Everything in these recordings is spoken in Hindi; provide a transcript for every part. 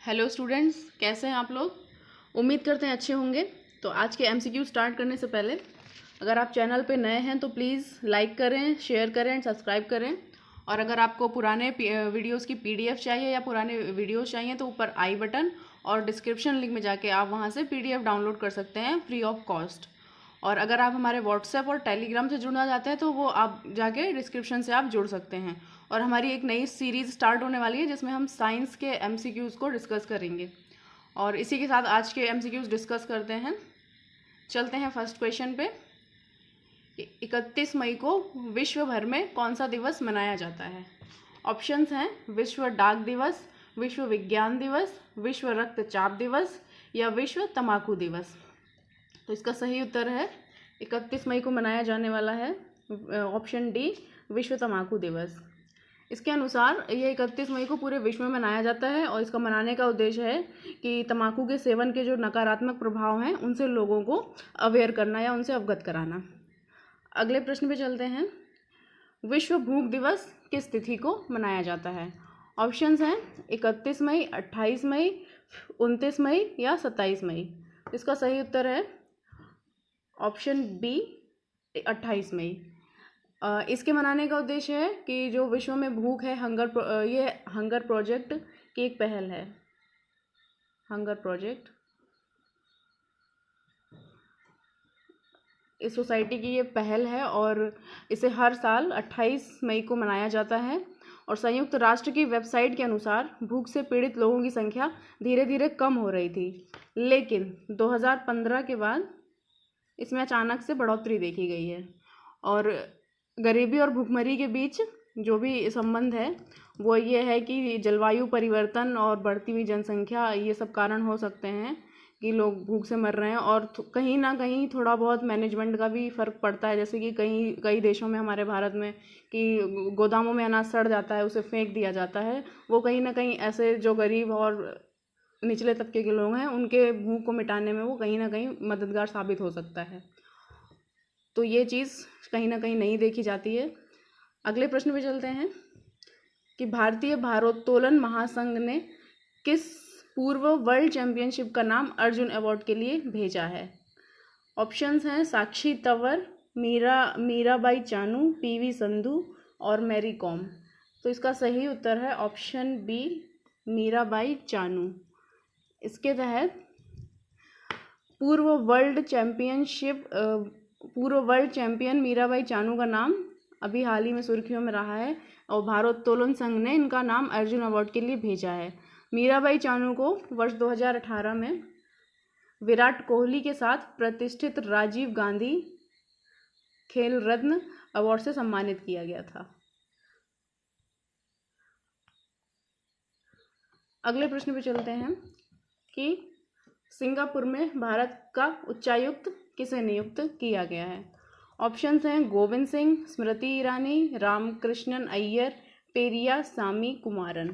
हेलो स्टूडेंट्स, कैसे हैं आप लोग। उम्मीद करते हैं अच्छे होंगे। तो आज के एमसीक्यू स्टार्ट करने से पहले अगर आप चैनल पे नए हैं तो प्लीज़ लाइक करें, शेयर करें एंड सब्सक्राइब करें। और अगर आपको पुराने वीडियोस की पीडीएफ चाहिए या पुराने वीडियोस चाहिए तो ऊपर आई बटन और डिस्क्रिप्शन लिंक में जाके आप वहाँ से पीडीएफ डाउनलोड कर सकते हैं फ्री ऑफ कॉस्ट। और अगर आप हमारे व्हाट्सएप और टेलीग्राम से जुड़ना चाहते हैं तो वो आप जाके डिस्क्रिप्शन से आप जुड़ सकते हैं। और हमारी एक नई सीरीज़ स्टार्ट होने वाली है जिसमें हम साइंस के एमसीक्यूज़ को डिस्कस करेंगे। और इसी के साथ आज के एमसीक्यूज़ डिस्कस करते हैं। चलते हैं फर्स्ट क्वेश्चन पे। 31 मई को विश्व भर में कौन सा दिवस मनाया जाता है। ऑप्शंस हैं विश्व डाक दिवस, विश्व विज्ञान दिवस, विश्व रक्तचाप दिवस या विश्व तंबाकू दिवस। तो इसका सही उत्तर है 31 मई को मनाया जाने वाला है ऑप्शन डी, विश्व तंबाकू दिवस। इसके अनुसार ये 31 मई को पूरे विश्व में मनाया जाता है और इसका मनाने का उद्देश्य है कि तंबाकू के सेवन के जो नकारात्मक प्रभाव हैं उनसे लोगों को अवेयर करना या उनसे अवगत कराना। अगले प्रश्न पे चलते हैं। विश्व भूख दिवस किस तिथि को मनाया जाता है। ऑप्शंस हैं 31 मई, 28 मई, 29 मई या 27 मई। इसका सही उत्तर है ऑप्शन बी, 28 मई। इसके मनाने का उद्देश्य है कि जो विश्व में भूख है, ये हंगर प्रोजेक्ट की एक पहल है। हंगर प्रोजेक्ट इस सोसाइटी की ये पहल है और इसे हर साल 28 मई को मनाया जाता है। और संयुक्त राष्ट्र की वेबसाइट के अनुसार भूख से पीड़ित लोगों की संख्या धीरे धीरे कम हो रही थी, लेकिन 2015 के बाद इसमें अचानक से बढ़ोतरी देखी गई है। और गरीबी और भूखमरी के बीच जो भी संबंध है वो ये है कि जलवायु परिवर्तन और बढ़ती हुई जनसंख्या, ये सब कारण हो सकते हैं कि लोग भूख से मर रहे हैं। और कहीं ना कहीं थोड़ा बहुत मैनेजमेंट का भी फ़र्क पड़ता है, जैसे कि कई देशों में, हमारे भारत में, कि गोदामों में अनाज सड़ जाता है, उसे फेंक दिया जाता है। वो कहीं ना कहीं ऐसे जो गरीब और निचले तबके के लोग हैं उनके भूख को मिटाने में वो कहीं ना कहीं मददगार साबित हो सकता है। तो ये चीज़ कहीं ना कहीं नहीं देखी जाती है। अगले प्रश्न पे चलते हैं कि भारतीय भारोत्तोलन महासंघ ने किस पूर्व वर्ल्ड चैंपियनशिप का नाम अर्जुन अवार्ड के लिए भेजा है। ऑप्शंस हैं साक्षी तंवर, मीराबाई चानू, पीवी संधू और मैरी कॉम। तो इसका सही उत्तर है ऑप्शन बी, मीराबाई चानू। इसके तहत पूर्व वर्ल्ड चैंपियन मीराबाई चानू का नाम अभी हाल ही में सुर्खियों में रहा है और भारोत्तोलन संघ ने इनका नाम अर्जुन अवार्ड के लिए भेजा है। मीराबाई चानू को वर्ष 2018 में विराट कोहली के साथ प्रतिष्ठित राजीव गांधी खेल रत्न अवार्ड से सम्मानित किया गया था। अगले प्रश्न पे चलते हैं कि सिंगापुर में भारत का उच्चायुक्त किसे नियुक्त किया गया है। ऑप्शंस हैं गोविंद सिंह, स्मृति ईरानी, रामकृष्णन अय्यर, पेरियासामी कुमारन।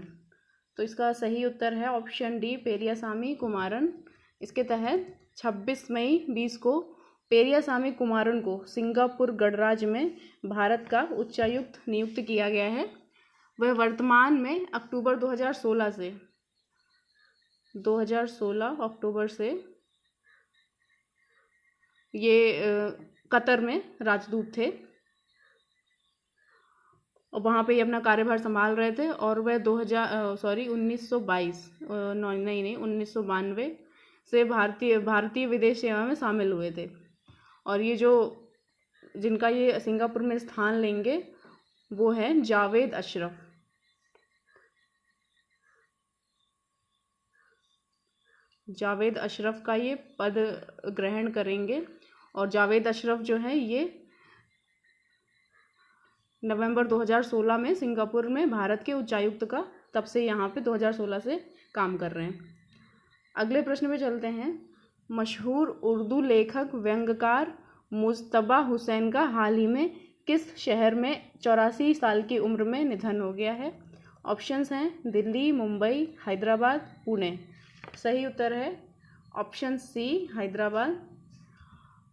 तो इसका सही उत्तर है ऑप्शन डी, पेरियासामी कुमारन। इसके तहत 26 मई 20 को पेरियासामी कुमारन को सिंगापुर गणराज्य में भारत का उच्चायुक्त नियुक्त किया गया है। वह वर्तमान में अक्टूबर 2016 अक्टूबर से ये कतर में राजदूत थे और वहाँ पे ये अपना कार्यभार संभाल रहे थे। और वह 1992 से भारतीय विदेश सेवा में शामिल हुए थे। और ये जिनका ये सिंगापुर में स्थान लेंगे वो है जावेद अशरफ। जावेद अशरफ का ये पद ग्रहण करेंगे। और जावेद अशरफ जो है ये नवंबर 2016 में सिंगापुर में भारत के उच्चायुक्त का तब से यहाँ पे 2016 से काम कर रहे हैं। अगले प्रश्न पे चलते हैं। मशहूर उर्दू लेखक व्यंग्यकार मुज्तबा हुसैन का हाल ही में किस शहर में 84 साल की उम्र में निधन हो गया है। ऑप्शंस हैं दिल्ली, मुंबई, हैदराबाद, पुणे। सही उत्तर है ऑप्शन सी, हैदराबाद।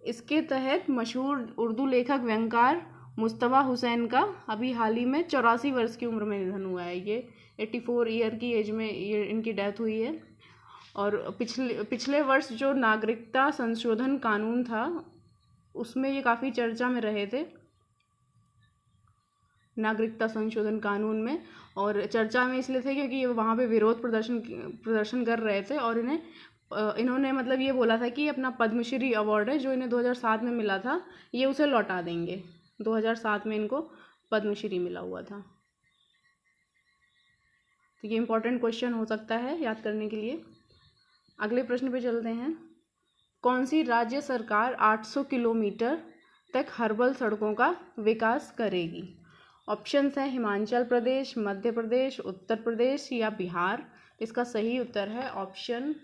इसके तहत मशहूर उर्दू लेखक व्यंग्यकार मुस्तफ़ा हुसैन का अभी हाल ही में 84 वर्ष की उम्र में निधन हुआ है। ये 84 ईयर की एज में ये इनकी डेथ हुई है। और पिछले वर्ष जो नागरिकता संशोधन कानून था उसमें ये काफ़ी चर्चा में रहे थे, नागरिकता संशोधन कानून में। और चर्चा में इसलिए थे क्योंकि वहाँ पे विरोध प्रदर्शन कर रहे थे और इन्होंने मतलब ये बोला था कि अपना पद्मश्री अवार्ड है जो इन्हें 2007 में मिला था, ये उसे लौटा देंगे। 2007 में इनको पद्मश्री मिला हुआ था। तो ये इम्पोर्टेंट क्वेश्चन हो सकता है याद करने के लिए। अगले प्रश्न पे चलते हैं। कौन सी राज्य सरकार 800 किलोमीटर तक हर्बल सड़कों का विकास करेगी? ऑप्शंस हैं हिमाचल प्रदेश, मध्य प्रदेश, उत्तर प्रदेश या बिहार। इसका सही उत्तर है ऑप्शन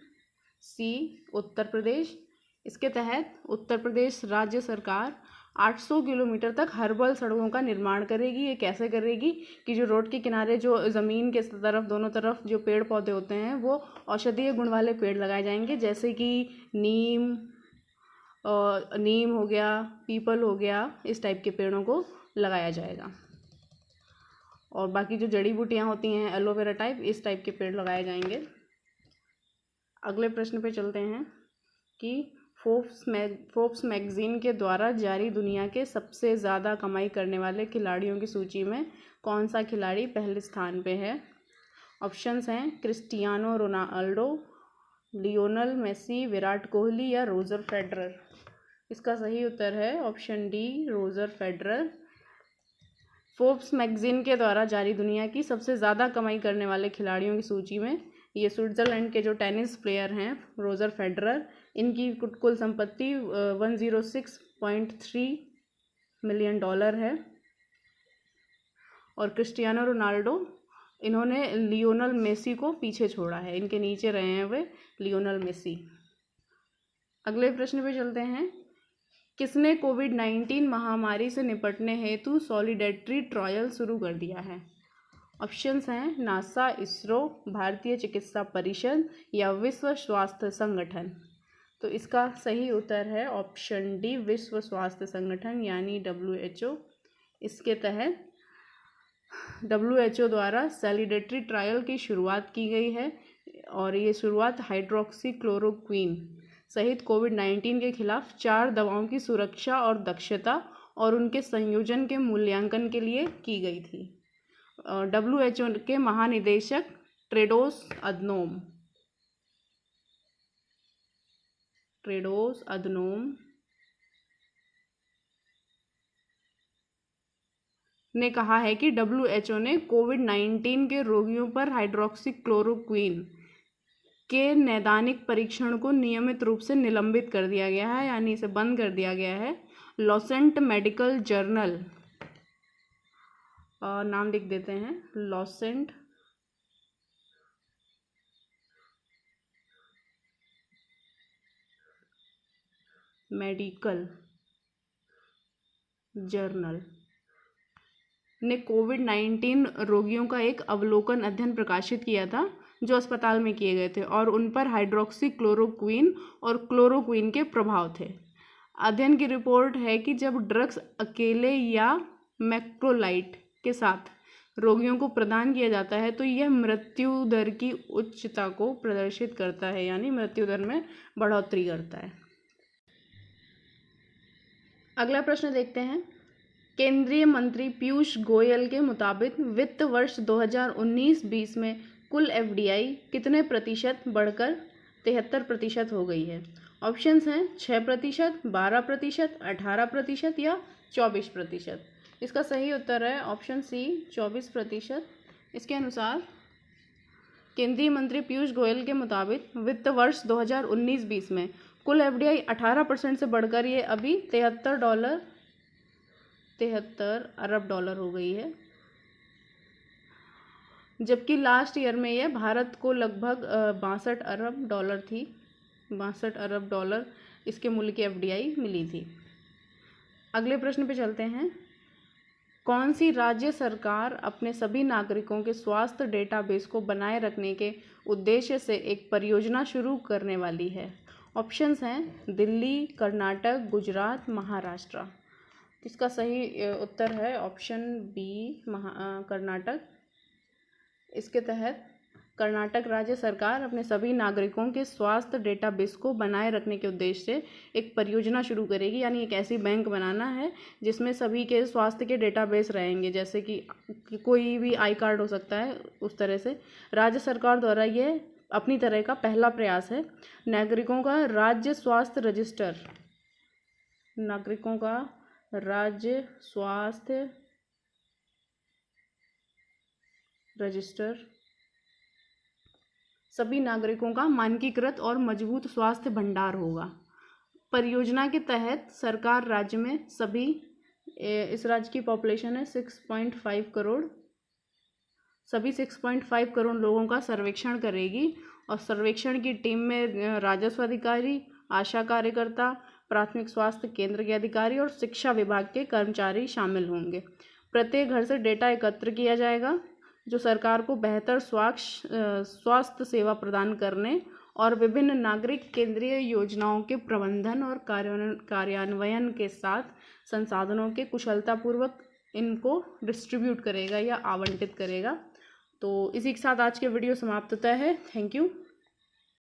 सी, उत्तर प्रदेश। इसके तहत उत्तर प्रदेश राज्य सरकार 800 किलोमीटर तक हर्बल सड़कों का निर्माण करेगी। ये कैसे करेगी कि जो रोड के किनारे जो ज़मीन के तरफ दोनों तरफ जो पेड़ पौधे होते हैं वो औषधीय गुण वाले पेड़ लगाए जाएंगे, जैसे कि नीम हो गया, पीपल हो गया, इस टाइप के पेड़ों को लगाया जाएगा। और बाकी जो जड़ी बूटियाँ होती हैं एलोवेरा टाइप, इस टाइप के पेड़ लगाए जाएंगे। अगले प्रश्न पे चलते हैं कि फोर्ब्स मैगजीन के द्वारा जारी दुनिया के सबसे ज़्यादा कमाई करने वाले खिलाड़ियों की सूची में कौन सा खिलाड़ी पहले स्थान पे है? ऑप्शंस हैं Cristiano Ronaldo, Lionel Messi, Virat Kohli या रोजर फेडरर। इसका सही उत्तर है option D, Roger Federer. Forbes magazine के द्वारा जारी दुनिया की सबसे ज़्यादा कमाई करने वाले खिलाड़ियों की सूची में ये स्विट्ज़रलैंड के जो टेनिस प्लेयर हैं रोजर फेडरर, इनकी कुल संपत्ति 106.3 मिलियन डॉलर है। और क्रिस्टियानो रोनाल्डो, इन्होंने लियोनल मेसी को पीछे छोड़ा है, इनके नीचे रहे हैं वे लियोनल मेसी। अगले प्रश्न पे चलते हैं। किसने कोविड-19 महामारी से निपटने हेतु सॉलिडेरिटी ट्रायल शुरू कर दिया है? ऑप्शंस हैं नासा, इसरो, भारतीय चिकित्सा परिषद या विश्व स्वास्थ्य संगठन। तो इसका सही उत्तर है ऑप्शन डी, विश्व स्वास्थ्य संगठन यानी WHO। इसके तहत WHO द्वारा सॉलिडेरिटी ट्रायल की शुरुआत की गई है और ये शुरुआत हाइड्रोक्सीक्लोरोक्वीन सहित कोविड-19 के खिलाफ 4 दवाओं की सुरक्षा और दक्षता और उनके संयोजन के मूल्यांकन के लिए की गई थी। WHO के महानिदेशक टेड्रोस अधनोम ने कहा है कि WHO ने कोविड-19 के रोगियों पर हाइड्रोक्सीक्लोरोक्वीन के नैदानिक परीक्षण को नियमित रूप से निलंबित कर दिया गया है, यानी इसे बंद कर दिया गया है। लॉसेंट मेडिकल जर्नल, नाम लिख देते हैं, लॉसेंट मेडिकल जर्नल ने कोविड-19 रोगियों का एक अवलोकन अध्ययन प्रकाशित किया था जो अस्पताल में किए गए थे और उन पर हाइड्रोक्सीक्लोरोक्वीन और क्लोरोक्वीन के प्रभाव थे। अध्ययन की रिपोर्ट है कि जब ड्रग्स अकेले या मैक्रोलाइड के साथ रोगियों को प्रदान किया जाता है तो यह मृत्यु दर की उच्चता को प्रदर्शित करता है, यानी मृत्यु दर में बढ़ोतरी करता है। अगला प्रश्न देखते हैं। केंद्रीय मंत्री पीयूष गोयल के मुताबिक वित्त वर्ष 2019-20 में कुल FDI कितने प्रतिशत बढ़कर 73% हो गई है? ऑप्शंस हैं 6%, 12%, 18% या 24%। इसका सही उत्तर है ऑप्शन सी, 24%। इसके अनुसार केंद्रीय मंत्री पीयूष गोयल के मुताबिक वित्त वर्ष 2019-20 में कुल FDI 18% से बढ़कर ये अभी 73 अरब डॉलर हो गई है, जबकि लास्ट ईयर में यह भारत को लगभग 62 अरब डॉलर थी। 62 अरब डॉलर इसके मूल्य की FDI मिली थी। अगले प्रश्न पे चलते हैं। कौन सी राज्य सरकार अपने सभी नागरिकों के स्वास्थ्य डेटाबेस को बनाए रखने के उद्देश्य से एक परियोजना शुरू करने वाली है? ऑप्शंस हैं दिल्ली, कर्नाटक, गुजरात, महाराष्ट्र। इसका सही उत्तर है ऑप्शन बी कर्नाटक। इसके तहत कर्नाटक राज्य सरकार अपने सभी नागरिकों के स्वास्थ्य डेटाबेस को बनाए रखने के उद्देश्य से एक परियोजना शुरू करेगी, यानी एक ऐसी बैंक बनाना है जिसमें सभी के स्वास्थ्य के डेटाबेस रहेंगे, जैसे कि कोई भी आई कार्ड हो सकता है, उस तरह से। राज्य सरकार द्वारा ये अपनी तरह का पहला प्रयास है। नागरिकों का राज्य स्वास्थ्य रजिस्टर सभी नागरिकों का मानकीकृत और मजबूत स्वास्थ्य भंडार होगा। परियोजना के तहत सरकार राज्य में इस राज्य की पॉपुलेशन है 6.5 करोड़, सभी 6.5 करोड़ लोगों का सर्वेक्षण करेगी और सर्वेक्षण की टीम में राजस्व अधिकारी, आशा कार्यकर्ता, प्राथमिक स्वास्थ्य केंद्र के अधिकारी और शिक्षा विभाग के कर्मचारी शामिल होंगे। प्रत्येक घर से डेटा एकत्र किया जाएगा जो सरकार को बेहतर स्वास्थ्य सेवा प्रदान करने और विभिन्न नागरिक केंद्रीय योजनाओं के प्रबंधन और कार्यान्वयन के साथ संसाधनों के कुशलतापूर्वक इनको डिस्ट्रीब्यूट करेगा या आवंटित करेगा। तो इसी के साथ आज के वीडियो समाप्त होता है। Thank you.